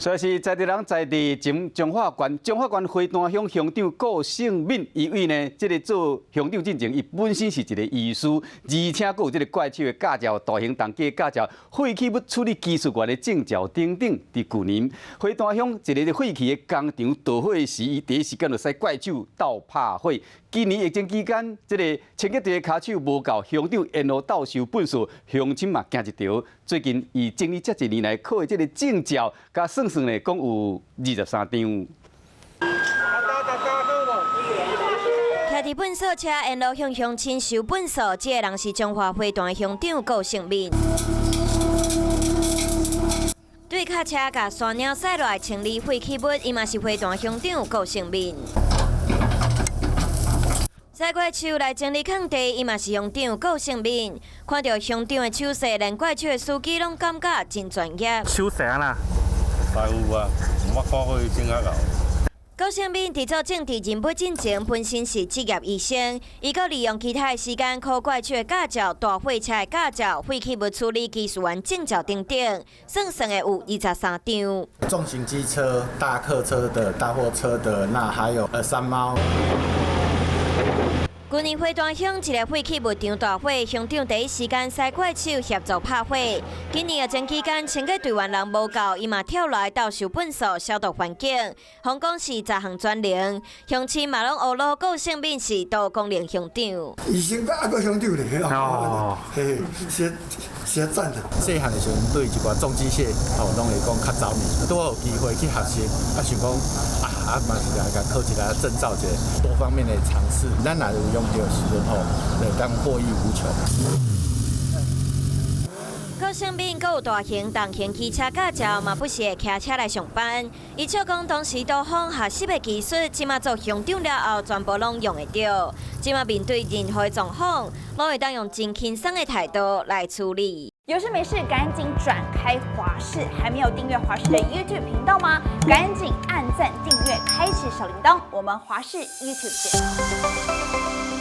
所以是在地人在地前中华县花坛乡乡长顾胜敏，伊为呢，这个做乡长进前，伊本身是一个医师，而且佫有这个怪手的驾照、大型重机驾照、废弃物处理技术员的证照等等。伫去年，花坛乡一个废弃的工厂导火时，伊第一时间就使怪手斗拍火。今年疫情期间，这个清洁队的骹手无够，乡长沿路斗收粪扫，乡亲嘛惊一条。最近伊整理这一年来考的这个证照，甲算算呢，共有23张。徛伫粪扫车沿路向乡亲收粪扫，这个人是中华花坛乡长顾胜敏。对卡车甲山鸟驶落来清理废弃物，伊嘛是花坛乡长顾胜敏。在怪手来整理空地，伊嘛是乡长顾胜敏。看到乡长的手势，连怪手的司机拢感觉真专业。手势啦，有啊，我看过伊整较老。顾胜敏伫做政治人物进前，本身是职业医生，伊阁利用其他的时间考怪手的驾照、大货车的驾照、废弃物处理技术员证照等等，算算的有23张。重型机车、大客车的、大货车的，那还有山猫。去年花坛乡一个废弃物场大火，乡长第一时间使怪手协助拍火。今年疫情期间，清洁队员人无够，伊嘛跳来斗收粪扫、消毒环境。香港是10项专灵，乡亲嘛拢学咯。顾胜敏是都公领乡长。医生啊，个乡长咧，哦，嘿，写赞的。细汉的时阵对一寡重机械拢会讲较着迷，拄好有机会去学习，想讲嘛是来甲考一个证照，一个多方面的尝试。咱若有用到时阵吼，会当获益无穷。顾胜敏阁有大型重型汽车驾照，嘛不是会骑车来上班。伊笑讲当时都方学习的技术，即马做乡长了后，全部拢用会到。即马面对任何状况，拢会当用真轻松的态度来处理。有事没事赶紧转开华视，还没有订阅华视的 YouTube 频道吗？赶紧按赞、订阅、开启小铃铛，我们华视 YouTube 见。